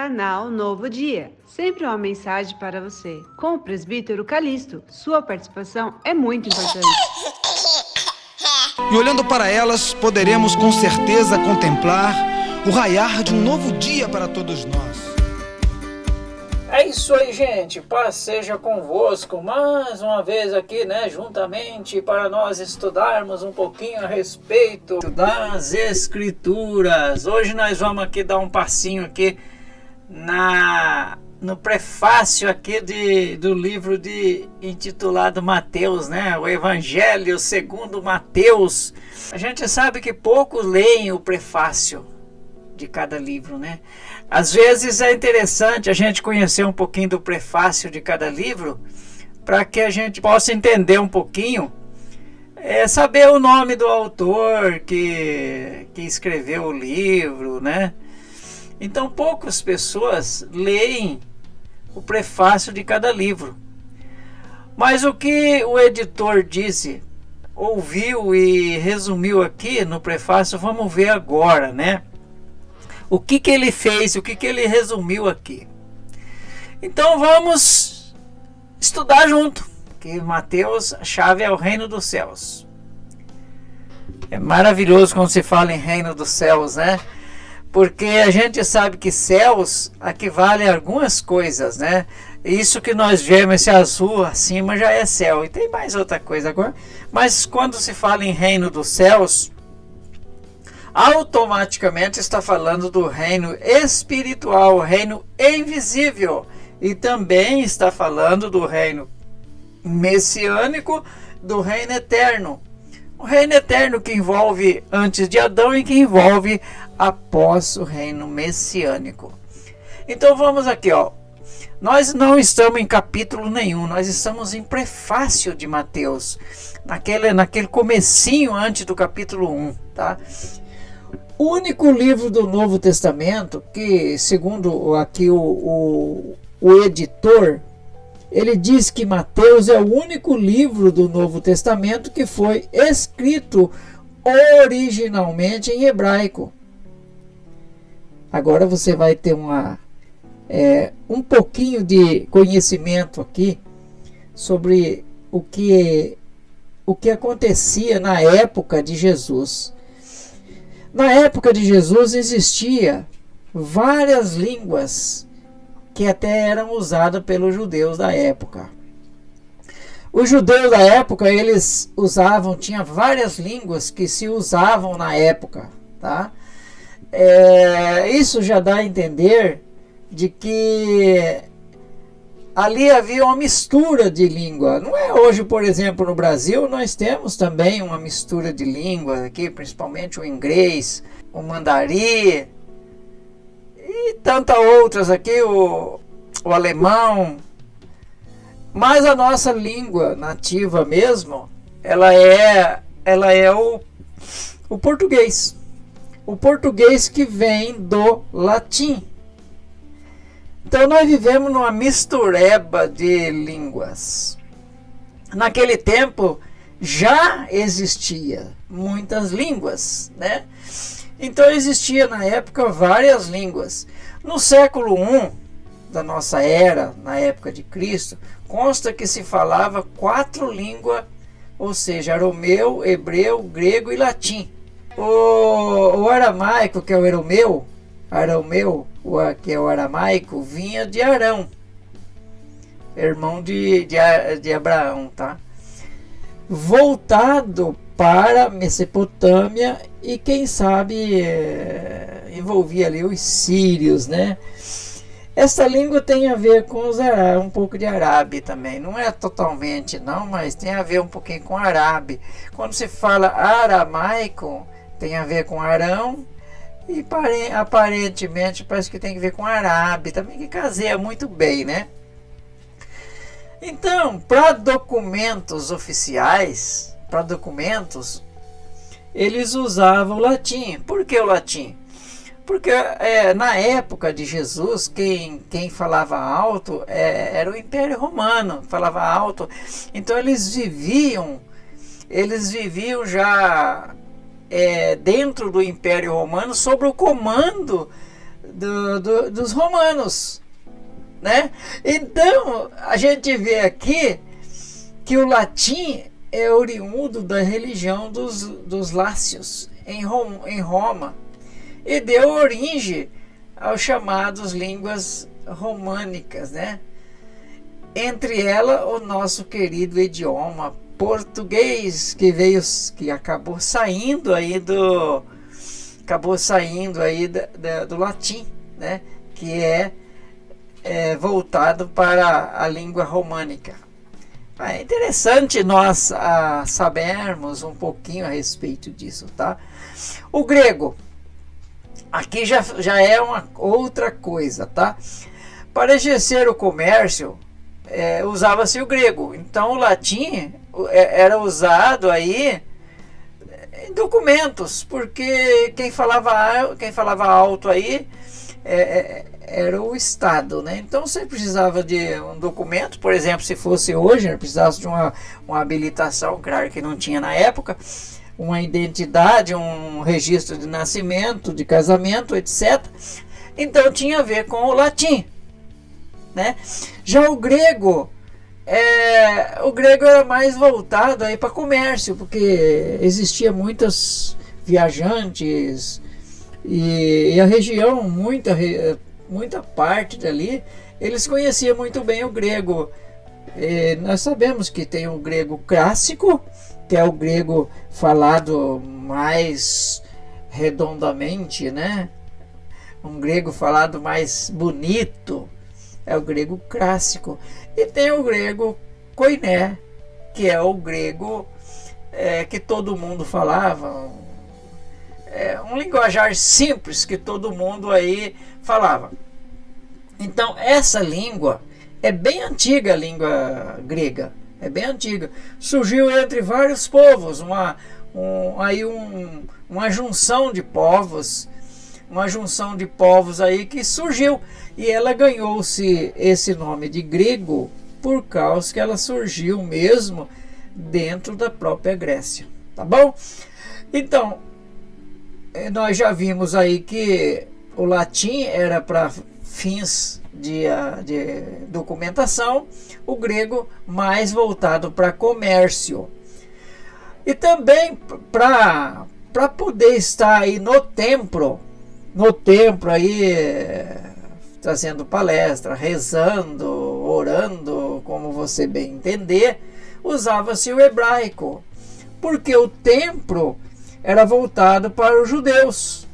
canal Novo Dia. Sempre uma mensagem para você. Com o presbítero Calixto, sua participação é muito importante. E olhando para elas, poderemos com certeza contemplar o raiar de um novo dia para todos nós. É isso aí, gente. Paz seja convosco mais uma vez aqui, juntamente para nós estudarmos um pouquinho a respeito das Escrituras. Hoje nós vamos aqui dar um passinho aqui no prefácio aqui do livro intitulado Mateus, o Evangelho segundo Mateus. A gente sabe que poucos leem o prefácio de cada livro, Às vezes é interessante a gente conhecer um pouquinho do prefácio de cada livro, para que a gente possa entender um pouquinho, saber o nome do autor que escreveu o livro, Então poucas pessoas leem o prefácio de cada livro. Mas o que o editor disse, ouviu e resumiu aqui no prefácio, vamos ver agora, O que ele fez, o que ele resumiu aqui. Então vamos estudar junto, que Mateus, a chave é o reino dos céus. É maravilhoso quando se fala em reino dos céus, Porque a gente sabe que céus equivalem a algumas coisas, Isso que nós vemos, esse azul acima já é céu. E tem mais outra coisa agora. Mas quando se fala em reino dos céus, automaticamente está falando do reino espiritual, reino invisível, e também está falando do reino messiânico, do reino eterno. O reino eterno que envolve antes de Adão e que envolve após o reino messiânico. Então vamos aqui, Nós não estamos em capítulo nenhum, nós estamos em prefácio de Mateus, naquele comecinho antes do capítulo 1, tá? O único livro do Novo Testamento que, segundo aqui o editor, ele diz que Mateus é o único livro do Novo Testamento que foi escrito originalmente em hebraico. Agora você vai ter um pouquinho de conhecimento aqui sobre o que acontecia na época de Jesus. Na época de Jesus existia várias línguas que até eram usadas pelos judeus da época. Os judeus da época, eles tinha várias línguas que se usavam na época, tá? Isso já dá a entender de que ali havia uma mistura de língua. Não é hoje, por exemplo, no Brasil, nós temos também uma mistura de língua aqui, principalmente o inglês, o mandarim e tantas outras aqui, o alemão. Mas a nossa língua nativa mesmo, ela é o português. O português que vem do latim. Então nós vivemos numa mistureba de línguas. Naquele tempo já existia muitas línguas, Então existia na época várias línguas. No século I da nossa era, na época de Cristo, consta que se falava 4 línguas, ou seja, arameu, hebreu, grego e latim. O aramaico, que é o arameu, que é o aramaico, vinha de Arão, irmão de Abraão, tá? Voltado para Mesopotâmia e quem sabe envolvia ali os sírios, Essa língua tem a ver com um pouco de árabe também, não é totalmente não, mas tem a ver um pouquinho com árabe. Quando se fala aramaico, tem a ver com Arão, e aparentemente parece que tem a ver com árabe também, que caseia muito bem, Então, para documentos oficiais, eles usavam o latim. Por que o latim? Porque na época de Jesus, quem falava alto era o Império Romano, falava alto. Então eles viviam já dentro do Império Romano sob o comando dos romanos, né? Então a gente vê aqui que o latim é oriundo da religião dos lácios em Roma e deu origem aos chamados línguas românicas, né? Entre elas o nosso querido idioma português, que acabou saindo aí do latim, né? Que é voltado para a língua românica. É interessante nós sabermos um pouquinho a respeito disso, tá? O grego, aqui já é uma outra coisa, tá? Para exercer o comércio, usava-se o grego. Então o latim era usado aí em documentos, porque quem falava alto aí era o Estado, né? Então você precisava de um documento, por exemplo, se fosse hoje, precisasse de uma habilitação, claro que não tinha na época, uma identidade, um registro de nascimento, de casamento, etc. Então tinha a ver com o latim, né? Já o grego era mais voltado aí para comércio, porque existia muitos viajantes e a região, muita parte dali, eles conheciam muito bem o grego. Nós sabemos que tem o grego clássico, que é o grego falado mais redondamente, né? Um grego falado mais bonito, é o grego clássico. E tem o grego koiné, que é o grego que todo mundo falava, um linguajar simples que todo mundo aí falava. Então essa língua é bem antiga, a língua grega é bem antiga, surgiu entre vários povos, uma junção de povos, aí que surgiu, e ela ganhou-se esse nome de grego por causa que ela surgiu mesmo dentro da própria Grécia, tá bom? Então nós já vimos aí que o latim era para fins de documentação, o grego mais voltado para comércio. E também para poder estar aí no templo aí, trazendo palestra, rezando, orando, como você bem entender, usava-se o hebraico, porque o templo era voltado para os judeus.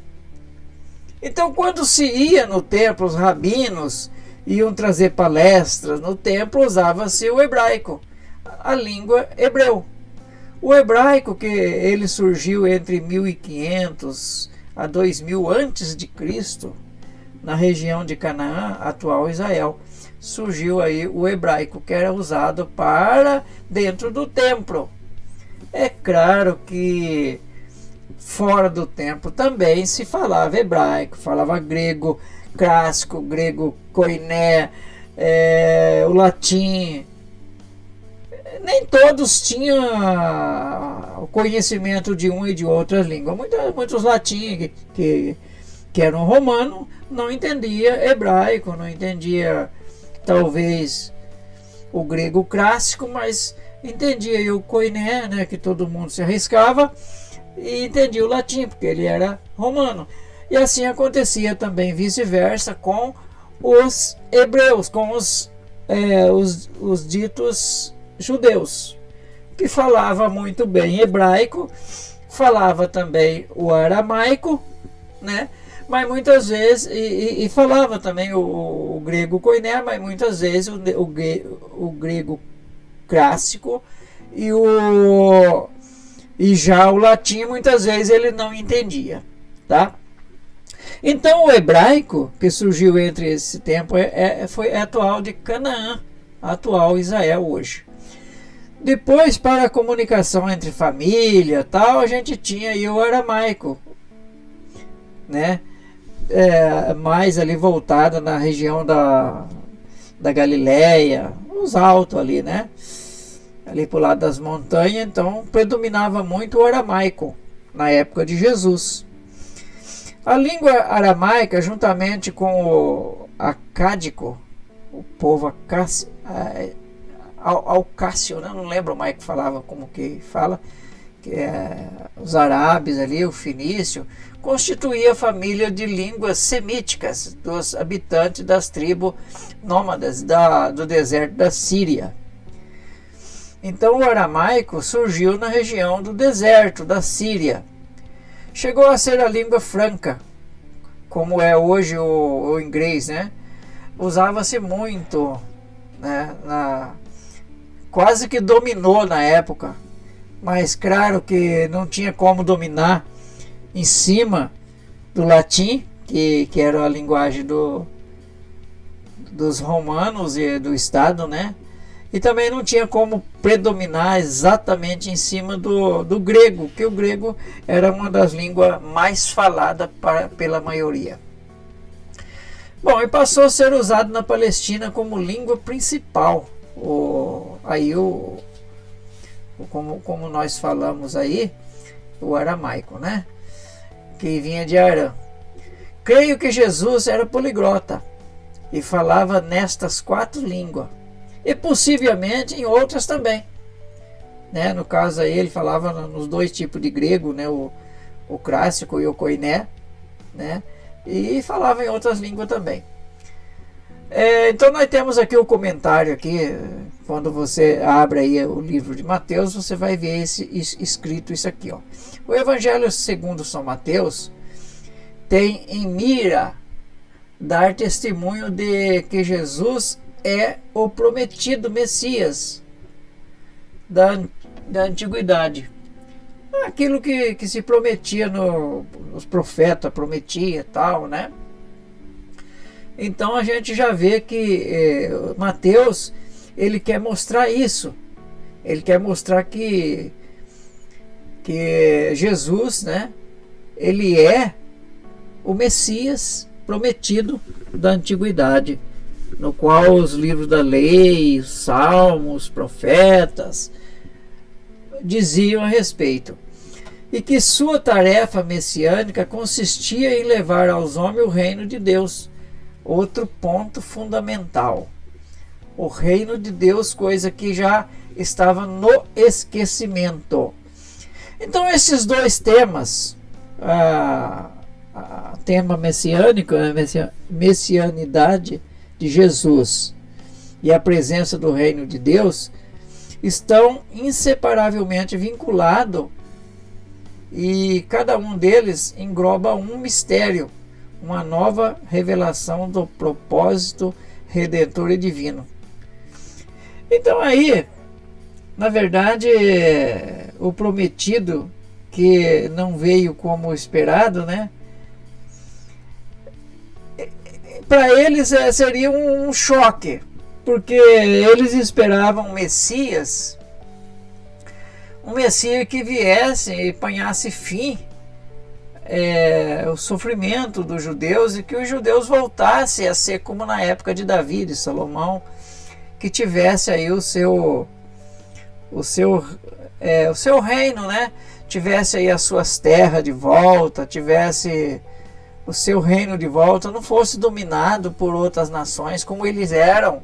Então, quando se ia no templo, os rabinos iam trazer palestras no templo, usava-se o hebraico, a língua hebreu. O hebraico, que ele surgiu entre 1500 a 2000 antes de Cristo, na região de Canaã, atual Israel, surgiu aí o hebraico, que era usado para dentro do templo. É claro que fora do templo também se falava hebraico, falava grego clássico, grego koiné, o latim. Nem todos tinham o conhecimento de uma e de outra língua. Muitos latins que eram romanos não entendiam hebraico, não entendia talvez o grego clássico, mas entendia o koiné, né, que todo mundo se arriscava, e entendia o latim, porque ele era romano. E assim acontecia também vice-versa com os hebreus, com os ditos judeus, que falava muito bem hebraico, falava também o aramaico, né? Mas muitas vezes, e falava também o grego koiné, mas muitas vezes o grego clássico e já o latim, muitas vezes ele não entendia, tá? Então o hebraico, que surgiu entre esse tempo, foi atual de Canaã, atual Israel hoje. Depois, para a comunicação entre família, tal, a gente tinha aí o aramaico, né? Mais ali voltado na região da Galileia, os altos ali, né? Ali pro lado das montanhas, então predominava muito o aramaico na época de Jesus. A língua aramaica, juntamente com o acádico, o povo alcácio, né? Não lembro mais que falava, como que fala, que é os árabes ali, o fenício, constituía a família de línguas semíticas dos habitantes das tribos nômadas do deserto da Síria. Então o aramaico surgiu na região do deserto da Síria. Chegou a ser a língua franca, como é hoje o inglês, né? Usava-se muito, né? Quase que dominou na época, mas claro que não tinha como dominar em cima do latim, que era a linguagem dos romanos e do Estado, né? E também não tinha como predominar exatamente em cima do grego, que o grego era uma das línguas mais faladas pela maioria. Bom, e passou a ser usado na Palestina como língua principal. Como nós falamos aí, o aramaico, né? Que vinha de Arã. Creio que Jesus era poliglota e falava nestas 4 línguas. E possivelmente em outras também, né? No caso aí ele falava nos 2 tipos de grego, né? O clássico e o koiné, né? E falava em outras línguas também. Então nós temos aqui o comentário aqui. Quando você abre aí o livro de Mateus, você vai ver escrito isso aqui, ó. O Evangelho segundo São Mateus tem em mira dar testemunho de que Jesus é o prometido Messias da antiguidade. Aquilo que se prometia os profetas prometia e tal, né? Então a gente já vê que Mateus, ele quer mostrar isso. Ele quer mostrar que Jesus, né? Ele é o Messias prometido da antiguidade, no qual os livros da lei, os salmos, os profetas diziam a respeito, e que sua tarefa messiânica consistia em levar aos homens o reino de Deus. Outro ponto fundamental, o reino de Deus, coisa que já estava no esquecimento. Então esses 2 temas, tema messiânico, a messianidade de Jesus e a presença do reino de Deus, estão inseparavelmente vinculados, e cada um deles engloba um mistério, uma nova revelação do propósito redentor e divino. Então aí, na verdade, o prometido que não veio como esperado, né? Para eles seria um choque, porque eles esperavam um Messias que viesse e apanhasse fim o sofrimento dos judeus, e que os judeus voltassem a ser como na época de Davi e Salomão, que tivesse aí o seu reino, né? Tivesse aí as suas terras de volta, tivesse o seu reino de volta, não fosse dominado por outras nações como eles eram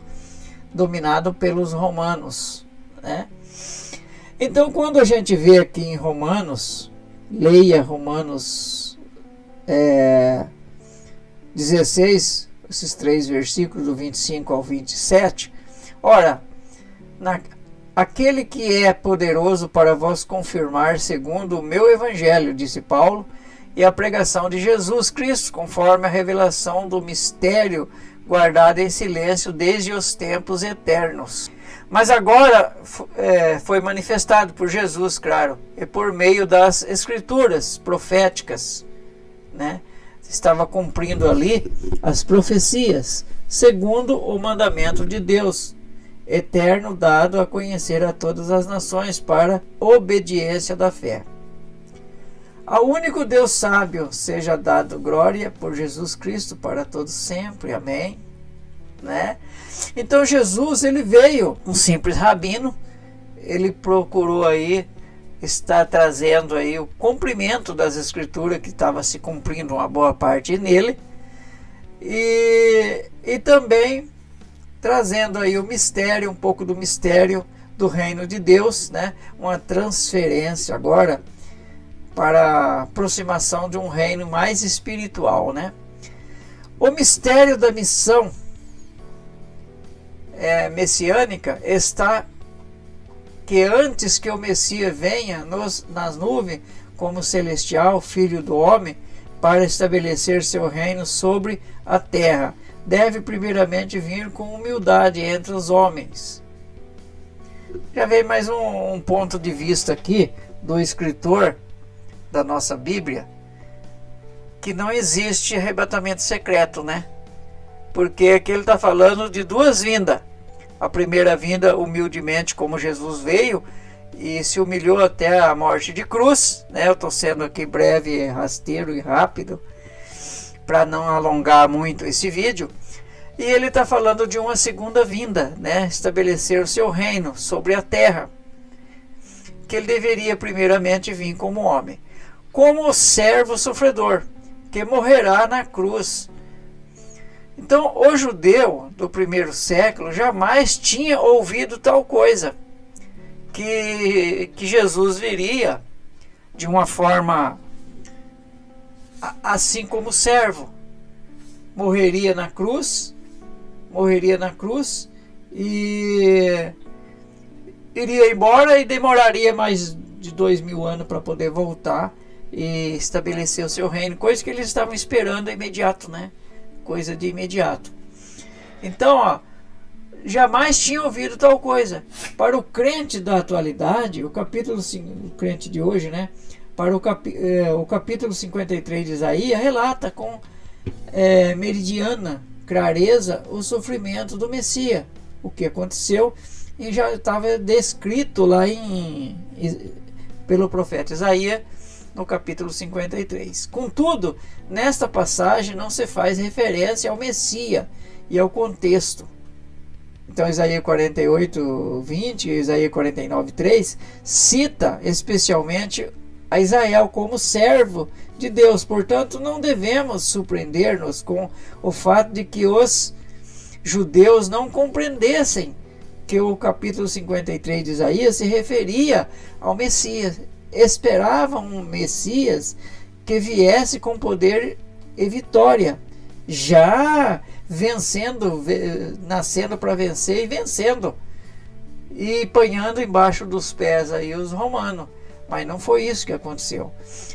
dominados pelos romanos, né? Então quando a gente vê aqui em Romanos, leia Romanos 16, esses 3 versículos do 25 ao 27, ora, aquele que é poderoso para vos confirmar segundo o meu evangelho, disse Paulo, e a pregação de Jesus Cristo, conforme a revelação do mistério guardado em silêncio desde os tempos eternos. Mas agora foi manifestado por Jesus, claro, e por meio das escrituras proféticas, né? Estava cumprindo ali as profecias, segundo o mandamento de Deus, eterno, dado a conhecer a todas as nações para obediência da fé. Ao único Deus sábio seja dado glória por Jesus Cristo para todos sempre. Amém. Né? Então Jesus, ele veio, um simples rabino, ele procurou aí está trazendo aí o cumprimento das Escrituras, que estava se cumprindo uma boa parte nele, e também trazendo aí o mistério, um pouco do mistério do reino de Deus, né? Uma transferência agora para a aproximação de um reino mais espiritual, né? O mistério da missão messiânica está que antes que o Messias venha nas nuvens como celestial, filho do homem, para estabelecer seu reino sobre a terra, deve primeiramente vir com humildade entre os homens. Já veio mais um ponto de vista aqui do escritor da nossa Bíblia, que não existe arrebatamento secreto, né? Porque aqui ele está falando de duas vindas. A primeira vinda humildemente, como Jesus veio e se humilhou até a morte de cruz, né? Eu estou sendo aqui breve, rasteiro e rápido para não alongar muito esse vídeo. E ele está falando de uma segunda vinda, né? Estabelecer o seu reino sobre a terra, que ele deveria primeiramente vir como homem, como servo sofredor, que morrerá na cruz. Então, o judeu do primeiro século jamais tinha ouvido tal coisa, que Jesus viria de uma forma assim como servo, morreria na cruz e iria embora e demoraria mais de 2000 anos para poder voltar e estabelecer o seu reino, coisa que eles estavam esperando imediato, né? Coisa de imediato. Então, jamais tinha ouvido tal coisa. Para o crente da atualidade, o crente de hoje, né? Para o capítulo 53 de Isaías relata com meridiana clareza o sofrimento do Messias, o que aconteceu e já estava descrito lá pelo profeta Isaías no capítulo 53. Contudo, nesta passagem não se faz referência ao Messias e ao contexto. Então, Isaías 48, 20 e Isaías 49, 3 cita especialmente a Israel como servo de Deus. Portanto, não devemos surpreender-nos com o fato de que os judeus não compreendessem que o capítulo 53 de Isaías se referia ao Messias. Esperavam um Messias que viesse com poder e vitória, já vencendo, nascendo para vencer e vencendo, e apanhando embaixo dos pés aí os romanos. Mas não foi isso que aconteceu.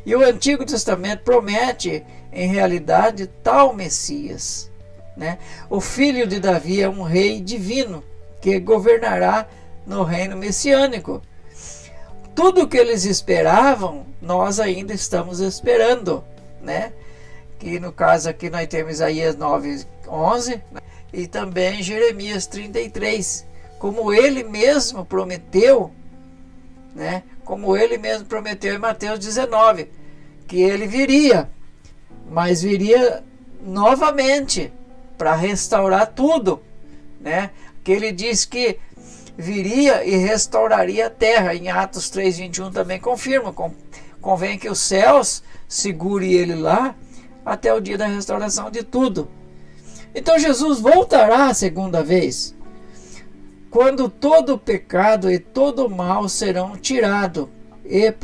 E o Antigo Testamento promete, em realidade, tal Messias, né? O filho de Davi é um rei divino que governará no reino messiânico. Tudo o que eles esperavam, nós ainda estamos esperando, né? Que no caso aqui nós temos Isaías 9, 11 e também Jeremias 33, como ele mesmo prometeu, né? Como ele mesmo prometeu em Mateus 19, que ele viria, mas viria novamente para restaurar tudo, né? Que ele diz que viria e restauraria a terra. Em Atos 3:21 também confirma. Convém que os céus segure ele lá até o dia da restauração de tudo. Então Jesus voltará a segunda vez, quando todo o pecado e todo o mal serão tirados e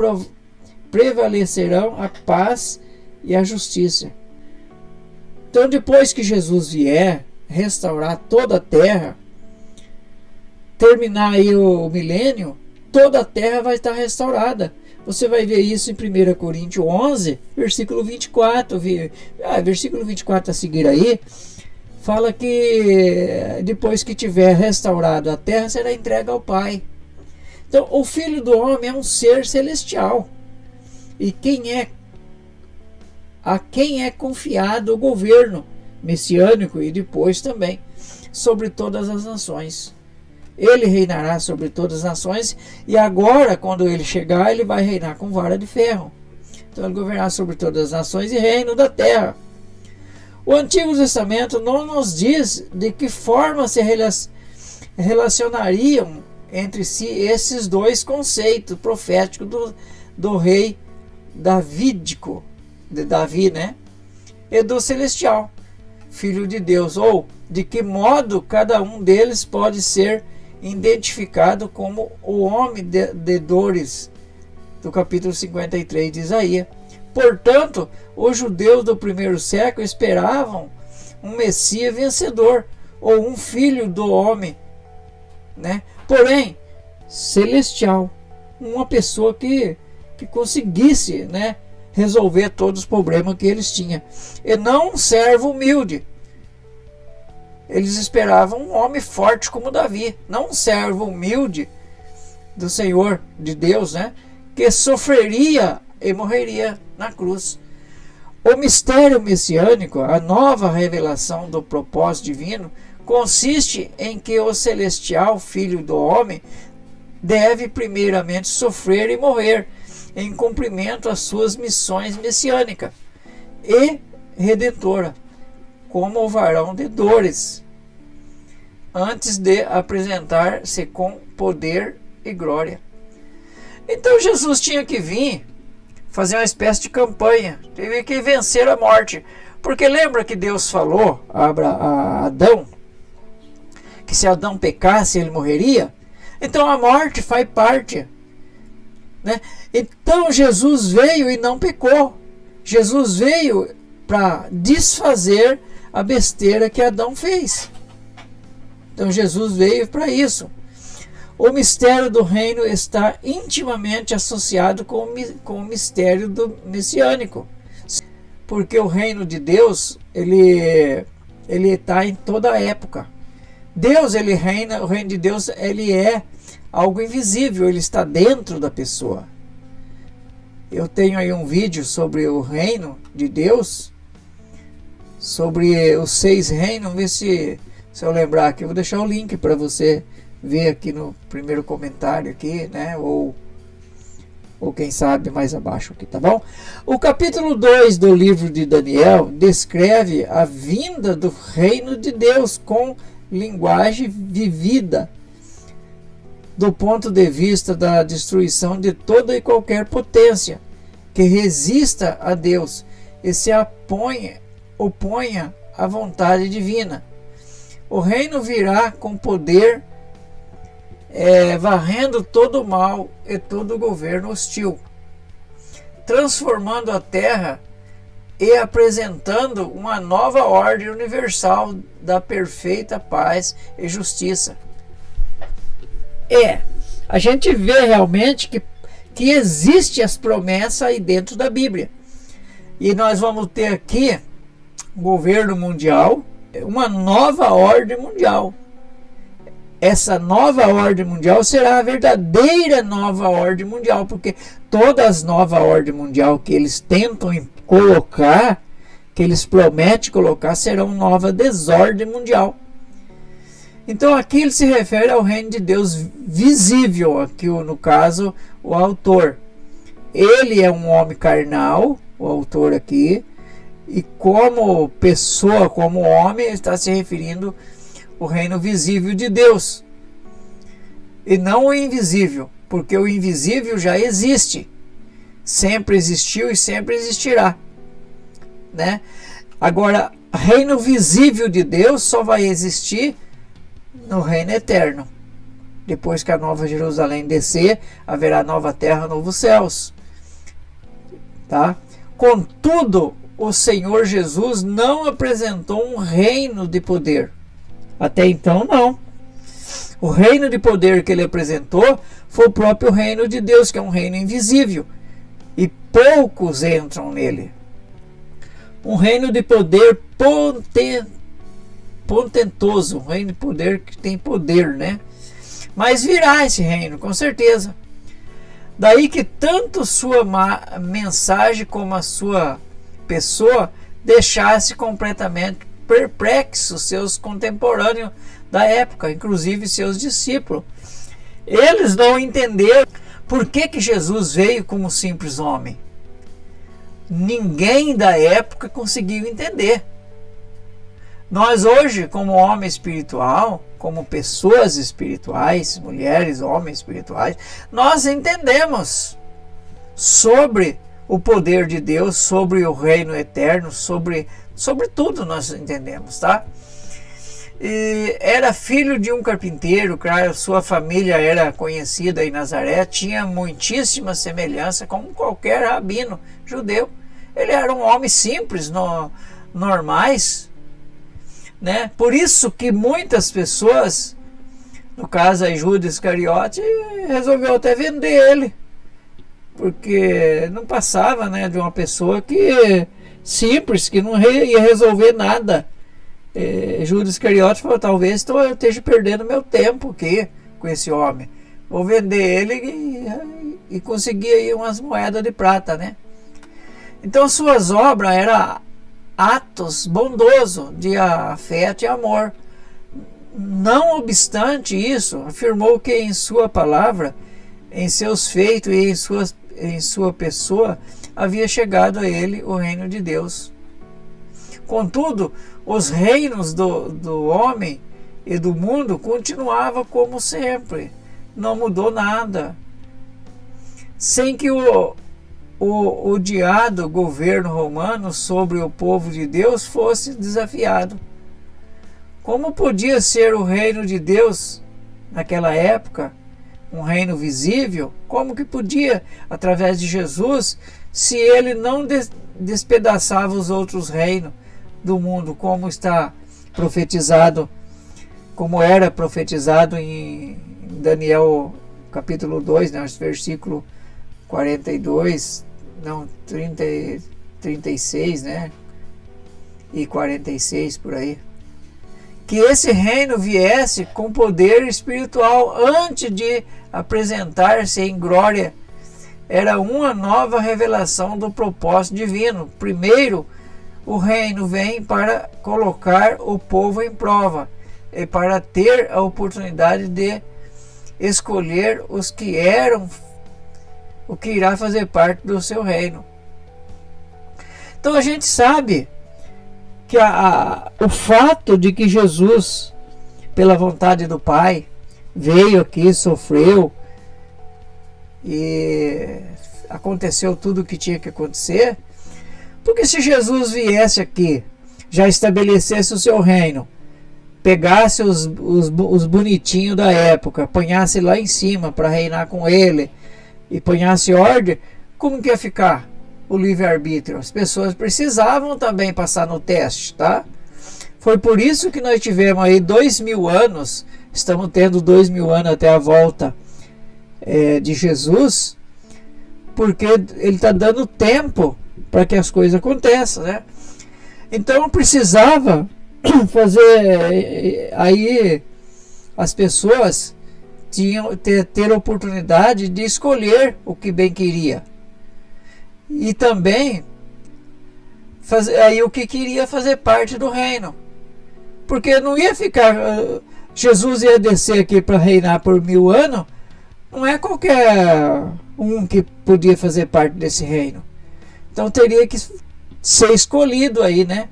prevalecerão a paz e a justiça. Então, depois que Jesus vier restaurar toda a terra, terminar aí o milênio, toda a terra vai estar restaurada. Você vai ver isso em 1 Coríntios 11, versículo 24. Versículo 24 a seguir aí, fala que depois que tiver restaurado a terra, será entregue ao Pai. Então, o Filho do Homem é um ser celestial. E a quem é confiado o governo messiânico e depois também sobre todas as nações. Ele reinará sobre todas as nações, e agora, quando ele chegar, ele vai reinar com vara de ferro. Então, ele governará sobre todas as nações e reino da terra. O Antigo Testamento não nos diz de que forma se relacionariam entre si esses dois conceitos proféticos do rei davídico, de Davi, né? E do celestial, filho de Deus, ou de que modo cada um deles pode ser identificado como o homem de dores, do capítulo 53 de Isaías. Portanto, os judeus do primeiro século esperavam um Messias vencedor, ou um filho do homem, né? Porém, celestial, uma pessoa que conseguisse, né, resolver todos os problemas que eles tinham, e não um servo humilde. Eles esperavam um homem forte como Davi, não um servo humilde do Senhor, de Deus, né, que sofreria e morreria na cruz. O mistério messiânico, a nova revelação do propósito divino, consiste em que o celestial filho do homem deve primeiramente sofrer e morrer em cumprimento às suas missões messiânicas e redentora, como o varão de dores, antes de apresentar-se com poder e glória. Então Jesus tinha que vir fazer uma espécie de campanha, teve que vencer a morte, porque lembra que Deus falou a Adão que se Adão pecasse ele morreria? Então a morte faz parte, né? Então Jesus veio e não pecou. Jesus veio para desfazer a besteira que Adão fez. Então Jesus veio para isso. O mistério do reino está intimamente associado com o mistério do messiânico, porque o reino de Deus ele está em toda a época. Deus, ele reina, o reino de Deus, ele é algo invisível, ele está dentro da pessoa. Eu tenho aí um vídeo sobre o reino de Deus, sobre os 6 reinos. Vamos ver se eu lembrar aqui, eu vou deixar o link para você ver aqui no primeiro comentário aqui, né, ou quem sabe mais abaixo aqui, tá bom? O capítulo 2 do livro de Daniel descreve a vinda do reino de Deus com linguagem vivida, do ponto de vista da destruição de toda e qualquer potência que resista a Deus e se oponha à vontade divina. O reino virá com poder, varrendo todo o mal e todo o governo hostil, transformando a terra e apresentando uma nova ordem universal da perfeita paz e justiça. A gente vê realmente que existe as promessas aí dentro da Bíblia. E nós vamos ter aqui um governo mundial, uma nova ordem mundial. Essa nova ordem mundial será a verdadeira nova ordem mundial, porque todas as novas ordens mundial que eles tentam colocar, que eles prometem colocar, serão nova desordem mundial. Então aqui ele se refere ao reino de Deus visível, aqui no caso o autor. Ele é um homem carnal, o autor aqui, e como pessoa, como homem, ele está se referindo ao reino visível de Deus, e não o invisível, porque o invisível já existe, sempre existiu e sempre existirá, né? Agora, reino visível de Deus só vai existir no reino eterno. Depois que a nova Jerusalém descer, haverá nova terra, novos céus, tá? Contudo, o Senhor Jesus não apresentou um reino de poder. Até então, não. O reino de poder que ele apresentou foi o próprio reino de Deus, que é um reino invisível, e poucos entram nele. Um reino de poder potentoso, um reino de poder que tem poder, né? Mas virá esse reino, com certeza. Daí que tanto sua mensagem como a sua pessoa deixasse completamente perplexos seus contemporâneos da época, inclusive seus discípulos. Eles não entenderam por que Jesus veio como simples homem. Ninguém da época conseguiu entender. Nós hoje, como homem espiritual, como pessoas espirituais, mulheres, homens espirituais, nós entendemos sobre o poder de Deus, sobre o reino eterno, sobre tudo nós entendemos, tá? E era filho de um carpinteiro, claro, sua família era conhecida em Nazaré, tinha muitíssima semelhança com qualquer rabino judeu. Ele era um homem simples, normais, né? Por isso que muitas pessoas, no caso aí Judas Iscariote, resolveu até vender ele, porque não passava, né, de uma pessoa que simples, que não ia resolver nada. Judas Iscariote falou: talvez eu esteja perdendo meu tempo aqui com esse homem, vou vender ele e conseguir aí umas moedas de prata, né? Então suas obras eram atos bondosos de afeto e amor. Não obstante isso, afirmou que em sua palavra, em seus feitos e em sua pessoa havia chegado a ele o reino de Deus. Contudo, os reinos do homem e do mundo continuavam como sempre, não mudou nada, sem que o odiado governo romano sobre o povo de Deus fosse desafiado. Como podia ser o reino de Deus naquela época um reino visível? Como que podia, através de Jesus, se ele não despedaçava os outros reinos do mundo, como está profetizado, como era profetizado em Daniel capítulo 2, né, versículo 42, não, 36, né, e 46 por aí, que esse reino viesse com poder espiritual antes de apresentar-se em glória. Era uma nova revelação do propósito divino. Primeiro, o reino vem para colocar o povo em prova e para ter a oportunidade de escolher os que o que irá fazer parte do seu reino. Então a gente sabe que o fato de que Jesus, pela vontade do Pai, veio aqui, sofreu e aconteceu tudo o que tinha que acontecer, porque se Jesus viesse aqui, já estabelecesse o seu reino, pegasse os bonitinhos da época, apanhasse lá em cima para reinar com ele e ponhasse ordem, como que ia ficar o livre-arbítrio? As pessoas precisavam também passar no teste, tá? Foi por isso que nós tivemos aí 2000 anos, estamos tendo 2000 anos até a volta de Jesus, porque ele está dando tempo para que as coisas aconteçam, né? Então precisava fazer, aí as pessoas tinham ter a oportunidade de escolher o que bem queria, e também fazer aí o que queria fazer parte do reino, porque não ia ficar, Jesus ia descer aqui para reinar por 1000 anos, não é qualquer um que podia fazer parte desse reino, então teria que ser escolhido aí, né?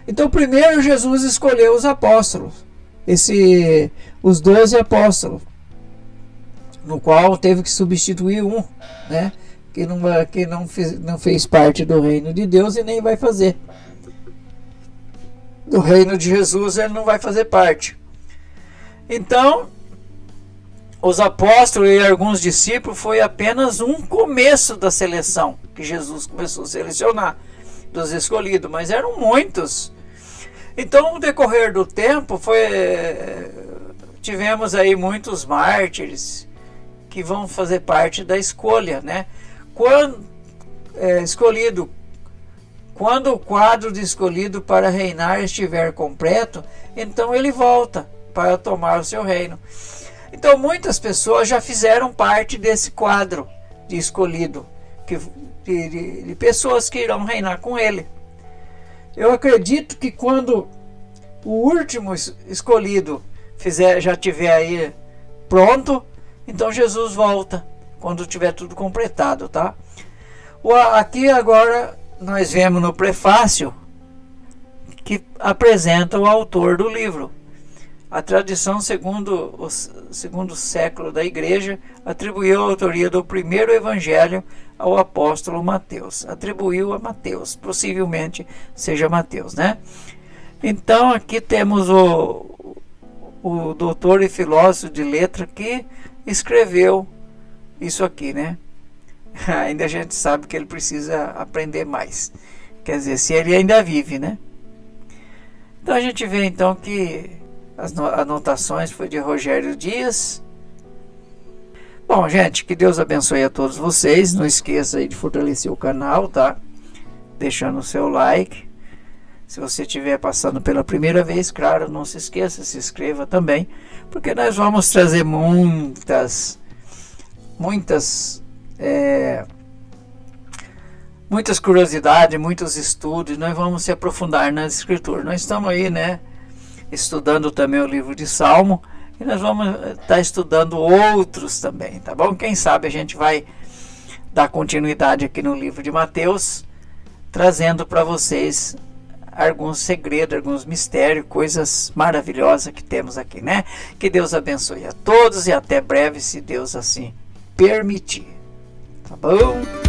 Então primeiro Jesus escolheu os apóstolos, os 12 apóstolos, no qual teve que substituir um, né, que não fez parte do reino de Deus e nem vai fazer. Do reino de Jesus ele não vai fazer parte. Então, os apóstolos e alguns discípulos foi apenas um começo da seleção, que Jesus começou a selecionar dos escolhidos, mas eram muitos. Então, no decorrer do tempo, tivemos aí muitos mártires que vão fazer parte da escolha, né? Quando o quadro de escolhido para reinar estiver completo, então ele volta para tomar o seu reino. Então muitas pessoas já fizeram parte desse quadro de escolhido, de pessoas que irão reinar com ele. Eu acredito que quando o último escolhido já estiver aí pronto, então Jesus volta, quando tiver tudo completado, tá? Aqui agora nós vemos no prefácio que apresenta o autor do livro. A tradição, segundo o segundo século da igreja, atribuiu a autoria do primeiro evangelho ao apóstolo Mateus. Atribuiu a Mateus, possivelmente seja Mateus, né? Então aqui temos o doutor e filósofo de letra que escreveu isso aqui, né? Ainda a gente sabe que ele precisa aprender mais. Quer dizer, se ele ainda vive, né? Então a gente vê então que as anotações foi de Rogério Dias. Bom, gente, que Deus abençoe a todos vocês. Não esqueça aí de fortalecer o canal, tá? Deixando o seu like. Se você estiver passando pela primeira vez, claro, não se esqueça, se inscreva também, porque nós vamos trazer muitas curiosidades, muitos estudos. Nós vamos se aprofundar na escritura. Nós estamos aí, né, estudando também o livro de Salmo, e nós vamos estar estudando outros também, tá bom? Quem sabe a gente vai dar continuidade aqui no livro de Mateus, trazendo para vocês alguns segredos, alguns mistérios, coisas maravilhosas que temos aqui, né? Que Deus abençoe a todos e até breve, se Deus assim permitir. Tá bom?